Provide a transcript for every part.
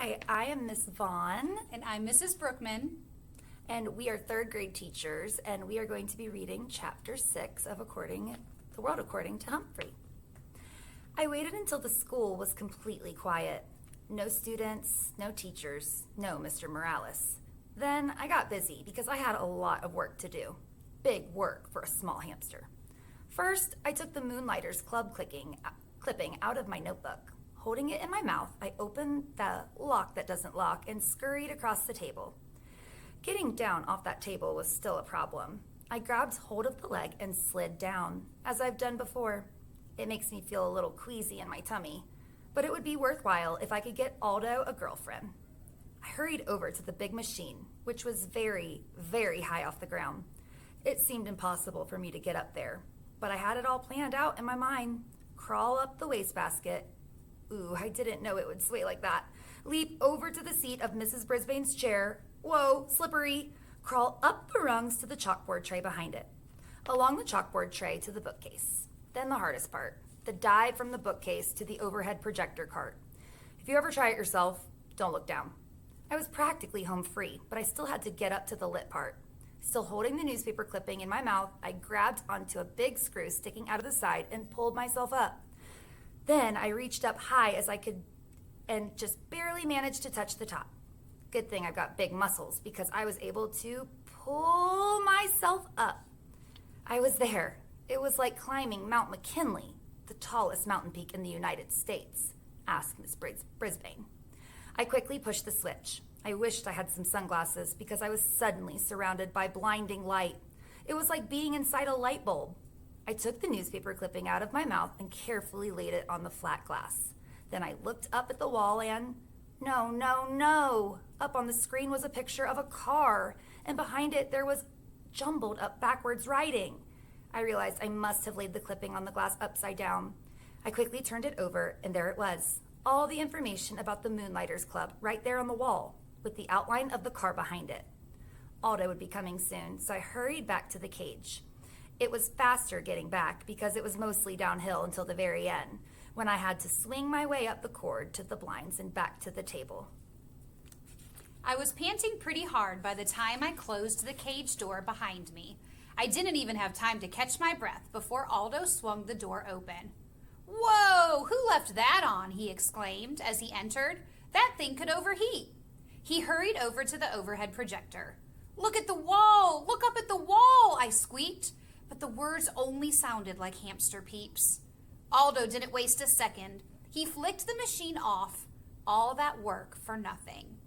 Hi, I am Miss Vaughn, And I'm Mrs. Brookman. and we are third grade teachers, and we are going to be reading Chapter 6 of The World According to Humphrey. I waited until the school was completely quiet. No students, no teachers, no Mr. Morales. Then I got busy because I had a lot of work to do. Big work for a small hamster. First, I took the Moonlighters Club clipping out of my notebook. Holding it in my mouth, I opened the lock that doesn't lock and scurried across the table. Getting down off that table was still a problem. I grabbed hold of the leg and slid down, as I've done before. It makes me feel a little queasy in my tummy, but it would be worthwhile if I could get Aldo a girlfriend. I hurried over to the big machine, which was very, very high off the ground. It seemed impossible for me to get up there, but I had it all planned out in my mind. Crawl up the wastebasket. Ooh, I didn't know it would sway like that. Leap over to the seat of Mrs. Brisbane's chair. Whoa, slippery. Crawl up the rungs to the chalkboard tray behind it. Along the chalkboard tray to the bookcase. Then the hardest part, the dive from the bookcase to the overhead projector cart. If you ever try it yourself, don't look down. I was practically home free, but I still had to get up to the lit part. Still holding the newspaper clipping in my mouth, I grabbed onto a big screw sticking out of the side and pulled myself up. Then I reached up high as I could and just barely managed to touch the top. Good thing I've got big muscles because I was able to pull myself up. I was there. It was like climbing Mount McKinley, the tallest mountain peak in the United States, asked Miss Brisbane. I quickly pushed the switch. I wished I had some sunglasses because I was suddenly surrounded by blinding light. It was like being inside a light bulb. I took the newspaper clipping out of my mouth and carefully laid it on the flat glass. Then I looked up at the wall and, no. Up on the screen was a picture of a car, and behind it there was jumbled up backwards writing. I realized I must have laid the clipping on the glass upside down. I quickly turned it over, and there it was. All the information about the Moonlighters Club right there on the wall, with the outline of the car behind it. Aldo would be coming soon, so I hurried back to the cage. It was faster getting back because it was mostly downhill until the very end, when I had to swing my way up the cord to the blinds and back to the table. I was panting pretty hard by the time I closed the cage door behind me. I didn't even have time to catch my breath before Aldo swung the door open. "Whoa, who left that on?" he exclaimed as he entered. "That thing could overheat." He hurried over to the overhead projector. "Look at the wall! Look up at the wall!" I squeaked, but the words only sounded like hamster peeps. Aldo didn't waste a second. He flicked the machine off. All that work for nothing.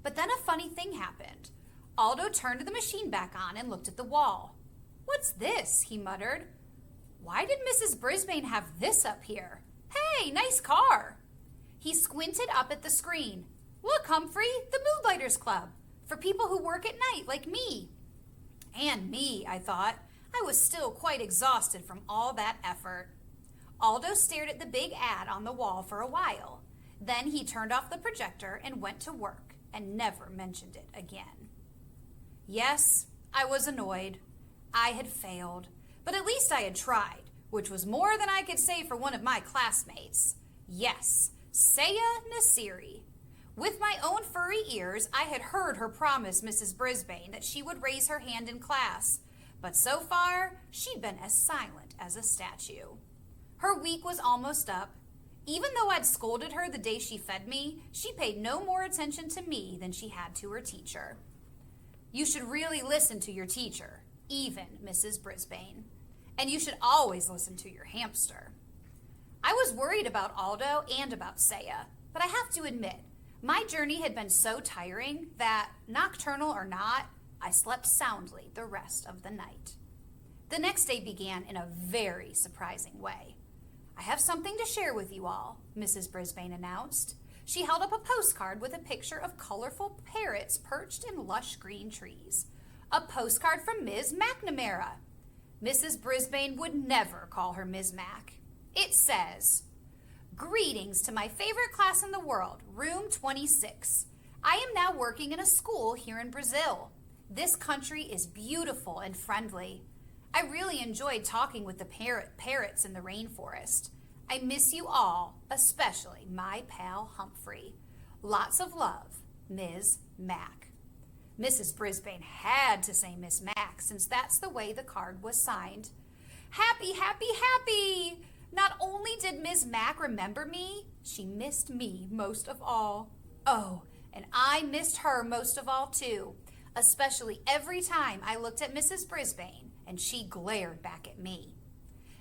But then a funny thing happened. Aldo turned the machine back on and looked at the wall. "What's this?" he muttered. "Why did Mrs. Brisbane have this up here? Hey, nice car." He squinted up at the screen. "Look, Humphrey, the Moonlighters Club, for people who work at night like me." And me, I thought. I was still quite exhausted from all that effort. Aldo stared at the big ad on the wall for a while. Then he turned off the projector and went to work and never mentioned it again. Yes, I was annoyed. I had failed, but at least I had tried, which was more than I could say for one of my classmates. Yes, Saya Nasiri. With my own furry ears, I had heard her promise Mrs. Brisbane that she would raise her hand in class, but so far, she'd been as silent as a statue. Her week was almost up. Even though I'd scolded her the day she fed me, she paid no more attention to me than she had to her teacher. "You should really listen to your teacher, even Mrs. Brisbane. And you should always listen to your hamster." I was worried about Aldo and about Saya, but I have to admit, my journey had been so tiring that, nocturnal or not, I slept soundly the rest of the night. The next day began in a very surprising way. "I have something to share with you all," Mrs. Brisbane announced. She held up a postcard with a picture of colorful parrots perched in lush green trees. A postcard from Ms. McNamara. Mrs. Brisbane would never call her Ms. Mac. It says, "Greetings to my favorite class in the world, room 26. I am now working in a school here in Brazil. This country is beautiful and friendly. I really enjoyed talking with the parrots in the rainforest. I miss you all, especially my pal Humphrey. Lots of love, Ms. Mack. Mrs. Brisbane had to say Miss Mack since that's the way the card was signed. Happy, happy, happy! Not only did Ms. Mack remember me, she missed me most of all. Oh, and I missed her most of all too, especially every time I looked at Mrs. Brisbane and she glared back at me.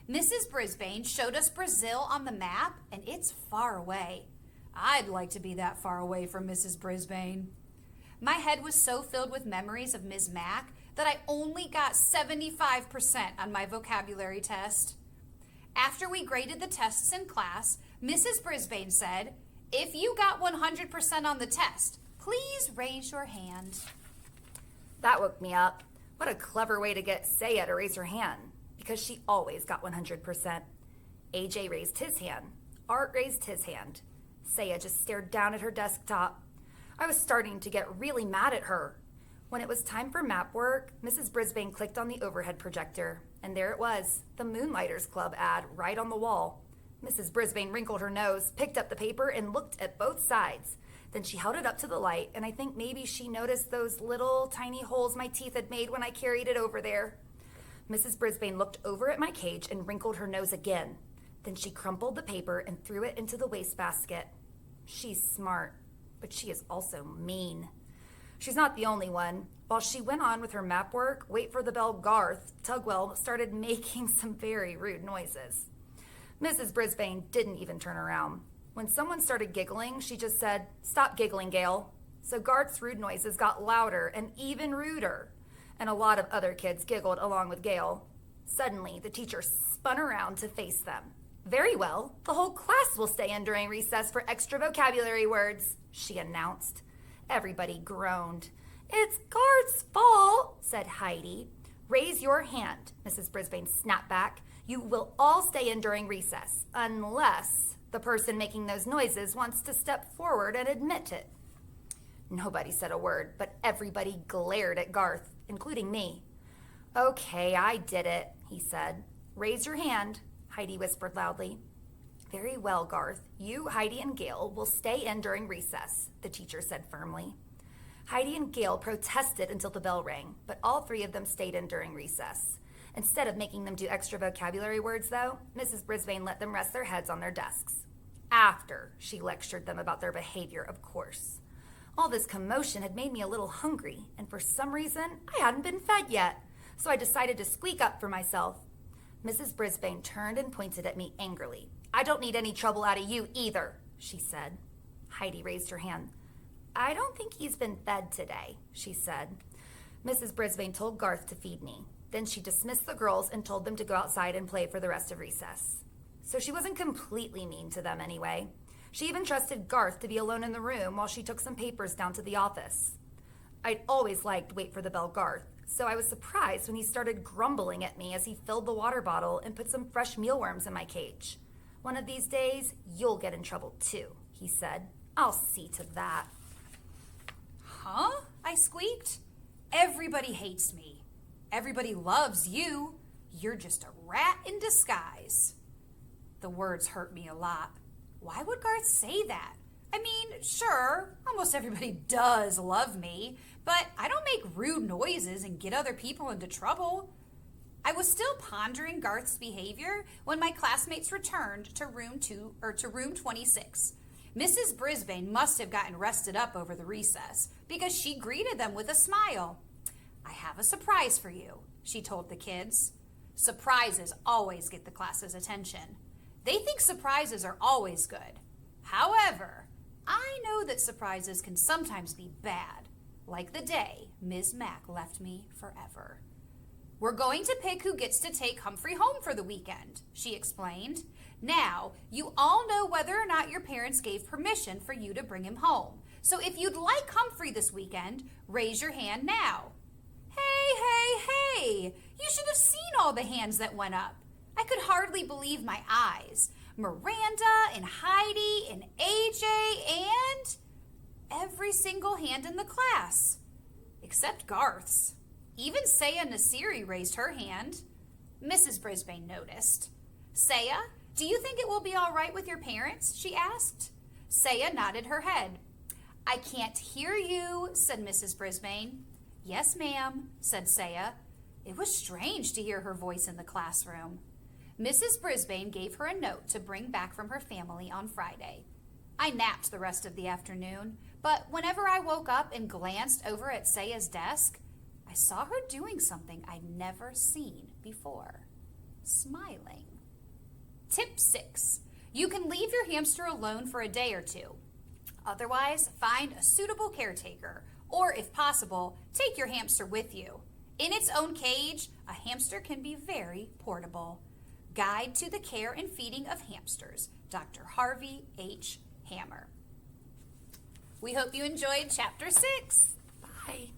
Mrs. Brisbane showed us Brazil on the map, and it's far away. I'd like to be that far away from Mrs. Brisbane. My head was so filled with memories of Ms. Mack that I only got 75% on my vocabulary test. After we graded the tests in class, Mrs. Brisbane said, "If you got 100% on the test, please raise your hand." That woke me up. What a clever way to get Saya to raise her hand, because she always got 100%. AJ raised his hand. Art raised his hand. Saya just stared down at her desktop. I was starting to get really mad at her. When it was time for map work, Mrs. Brisbane clicked on the overhead projector, and there it was, the Moonlighters Club ad right on the wall. Mrs. Brisbane wrinkled her nose, picked up the paper, and looked at both sides. Then she held it up to the light, and I think maybe she noticed those little tiny holes my teeth had made when I carried it over there. Mrs. Brisbane looked over at my cage and wrinkled her nose again. Then she crumpled the paper and threw it into the wastebasket. She's smart, but she is also mean. She's not the only one. While she went on with her map work, Wait for the Bell Garth Tugwell started making some very rude noises. Mrs. Brisbane didn't even turn around. When someone started giggling, she just said, "Stop giggling, Gail." So Garth's rude noises got louder and even ruder, and a lot of other kids giggled along with Gail. Suddenly, the teacher spun around to face them. "Very well, the whole class will stay in during recess for extra vocabulary words," she announced. Everybody groaned. "It's Garth's fault," said Heidi. "Raise your hand," Mrs. Brisbane snapped back. "You will all stay in during recess, unless the person making those noises wants to step forward and admit it." Nobody said a word, but everybody glared at Garth, including me. "Okay, I did it," he said. "Raise your hand," Heidi whispered loudly. "Very well, Garth. You, Heidi, and Gail will stay in during recess," the teacher said firmly. Heidi and Gail protested until the bell rang, but all three of them stayed in during recess. Instead of making them do extra vocabulary words, though, Mrs. Brisbane let them rest their heads on their desks. After she lectured them about their behavior, of course. All this commotion had made me a little hungry, and for some reason, I hadn't been fed yet, so I decided to squeak up for myself. Mrs. Brisbane turned and pointed at me angrily. "I don't need any trouble out of you either," she said. Heidi raised her hand. "I don't think he's been fed today," she said. Mrs. Brisbane told Garth to feed me. Then she dismissed the girls and told them to go outside and play for the rest of recess. So she wasn't completely mean to them anyway. She even trusted Garth to be alone in the room while she took some papers down to the office. I'd always liked Wait for the Bell Garth, so I was surprised when he started grumbling at me as he filled the water bottle and put some fresh mealworms in my cage. "One of these days, you'll get in trouble too," he said. "I'll see to that." "Huh?" I squeaked. "Everybody hates me. Everybody loves you. You're just a rat in disguise." The words hurt me a lot. Why would Garth say that? I mean, sure, almost everybody does love me, but I don't make rude noises and get other people into trouble. I was still pondering Garth's behavior when my classmates returned to room 26. Mrs. Brisbane must have gotten rested up over the recess because she greeted them with a smile. "I have a surprise for you," she told the kids. Surprises always get the class's attention. They think surprises are always good. However, I know that surprises can sometimes be bad, like the day Ms. Mack left me forever. "We're going to pick who gets to take Humphrey home for the weekend," she explained. "Now, you all know whether or not your parents gave permission for you to bring him home. So if you'd like Humphrey this weekend, raise your hand now." Hey, you should have seen all the hands that went up. I could hardly believe my eyes. Miranda and Heidi and AJ and every single hand in the class, except Garth's. Even Saya Nasiri raised her hand. Mrs. Brisbane noticed. "Saya, do you think it will be all right with your parents?" she asked. Saya nodded her head. I can't hear you, said Mrs. Brisbane. Yes, ma'am, said Saya. It was strange to hear her voice in the classroom. Mrs. Brisbane gave her a note to bring back from her family on Friday. I napped the rest of the afternoon, but whenever I woke up and glanced over at Saya's desk, I saw her doing something I'd never seen before. Smiling. Tip 6. You can leave your hamster alone for a day or two. Otherwise, find a suitable caretaker, or if possible, take your hamster with you. In its own cage, a hamster can be very portable. Guide to the Care and Feeding of Hamsters, Dr. Harvey H. Hammer. We hope you enjoyed Chapter 6. Bye.